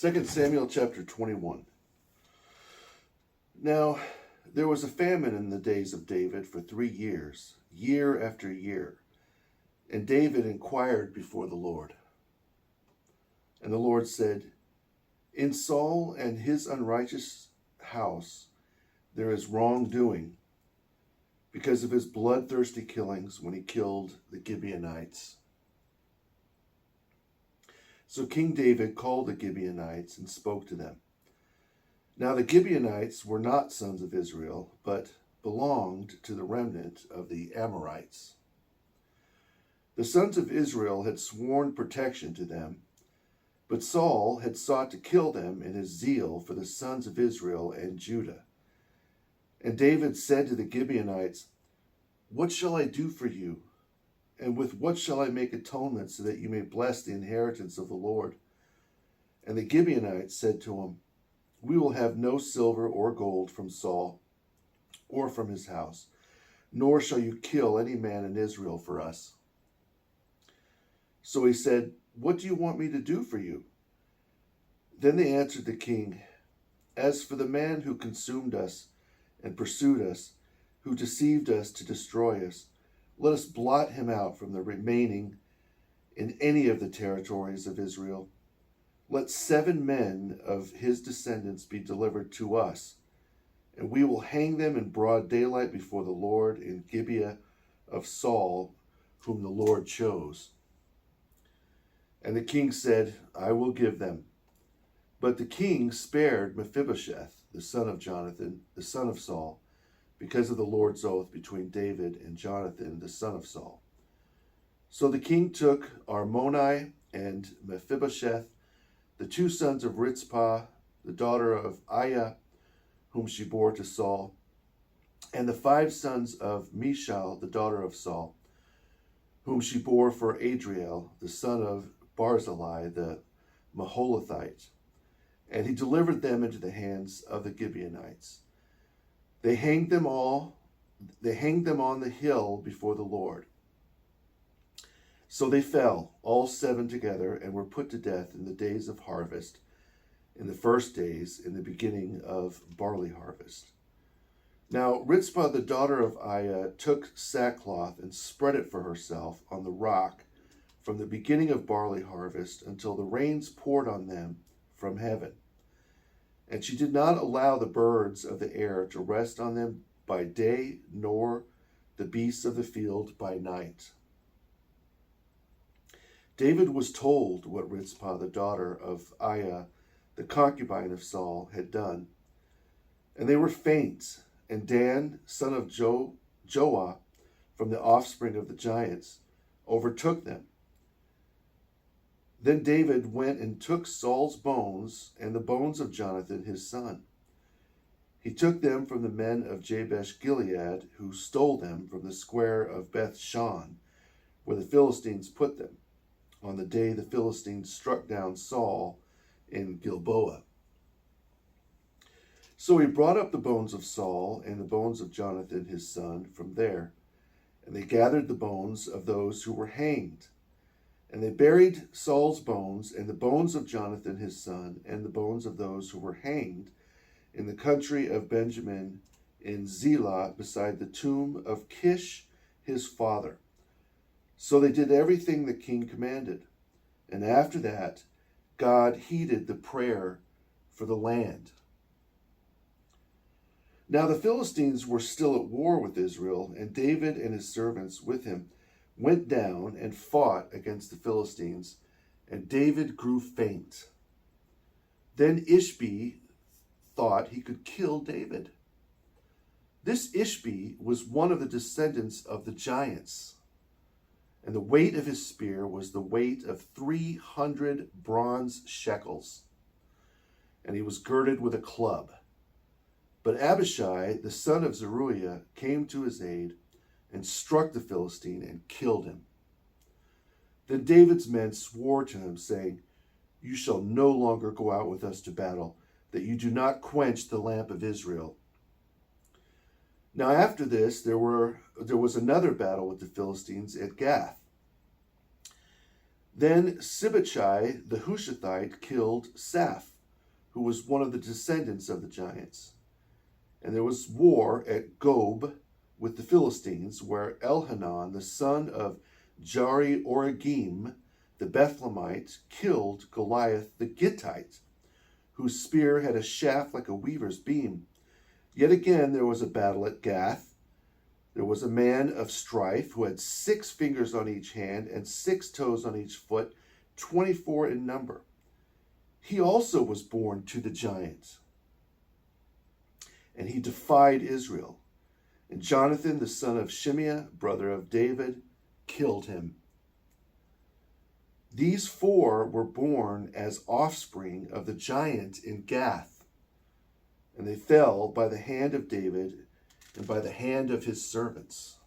2 Samuel chapter 21. Now, there was a famine in the days of David for 3 years, year after year. And David inquired before the Lord. And the Lord said, In Saul and his unrighteous house there is wrongdoing, because of his bloodthirsty killings when he killed the Gibeonites. So King David called the Gibeonites and spoke to them. Now the Gibeonites were not sons of Israel, but belonged to the remnant of the Amorites. The sons of Israel had sworn protection to them, but Saul had sought to kill them in his zeal for the sons of Israel and Judah. And David said to the Gibeonites, What shall I do for you? And with what shall I make atonement so that you may bless the inheritance of the Lord? And the Gibeonites said to him, We will have no silver or gold from Saul or from his house, nor shall you kill any man in Israel for us. So he said, What do you want me to do for you? Then they answered the king, As for the man who consumed us and pursued us, who deceived us to destroy us, let us blot him out from the remaining in any of the territories of Israel. Let 7 men of his descendants be delivered to us, and we will hang them in broad daylight before the Lord in Gibeah of Saul, whom the Lord chose. And the king said, I will give them. But the king spared Mephibosheth, the son of Jonathan, the son of Saul, because of the Lord's oath between David and Jonathan, the son of Saul. So the king took Armoni and Mephibosheth, the 2 sons of Rizpah, the daughter of Aiah, whom she bore to Saul, and the 5 sons of Michal, the daughter of Saul, whom she bore for Adriel, the son of Barzillai, the Maholathite. And he delivered them into the hands of the Gibeonites. They hanged them on the hill before the Lord. So they fell, all 7 together, and were put to death in the days of harvest, in the first days, in the beginning of barley harvest. Now Rizpah, the daughter of Aiah, took sackcloth and spread it for herself on the rock from the beginning of barley harvest until the rains poured on them from heaven. And she did not allow the birds of the air to rest on them by day, nor the beasts of the field by night. David was told what Rizpah, the daughter of Aiah, the concubine of Saul, had done. And they were faint, and Dan, son of Joah, from the offspring of the giants, overtook them. Then David went and took Saul's bones and the bones of Jonathan his son. He took them from the men of Jabesh Gilead, who stole them from the square of Beth Shan, where the Philistines put them, on the day the Philistines struck down Saul in Gilboa. So he brought up the bones of Saul and the bones of Jonathan his son from there, and they gathered the bones of those who were hanged. And they buried Saul's bones and the bones of Jonathan his son and the bones of those who were hanged in the country of Benjamin in Zelah beside the tomb of Kish his father. So they did everything the king commanded. And after that, God heeded the prayer for the land. Now the Philistines were still at war with Israel, and David and his servants with him went down and fought against the Philistines, and David grew faint. Then Ishbi thought he could kill David. This Ishbi was one of the descendants of the giants, and the weight of his spear was the weight of 300 bronze shekels, and he was girded with a club. But Abishai, the son of Zeruiah, came to his aid, and struck the Philistine and killed him. Then David's men swore to him, saying, You shall no longer go out with us to battle, that you do not quench the lamp of Israel. Now after this, there was another battle with the Philistines at Gath. Then Sibbechai the Hushathite killed Saph, who was one of the descendants of the giants. And there was war at Gob with the Philistines, where Elhanan, the son of Jari-Oregim, the Bethlehemite, killed Goliath the Gittite, whose spear had a shaft like a weaver's beam. Yet again there was a battle at Gath. There was a man of strife who had 6 fingers on each hand and 6 toes on each foot, 24 in number. He also was born to the giant, and he defied Israel. And Jonathan, the son of Shimeah, brother of David, killed him. These 4 were born as offspring of the giant in Gath, and they fell by the hand of David and by the hand of his servants.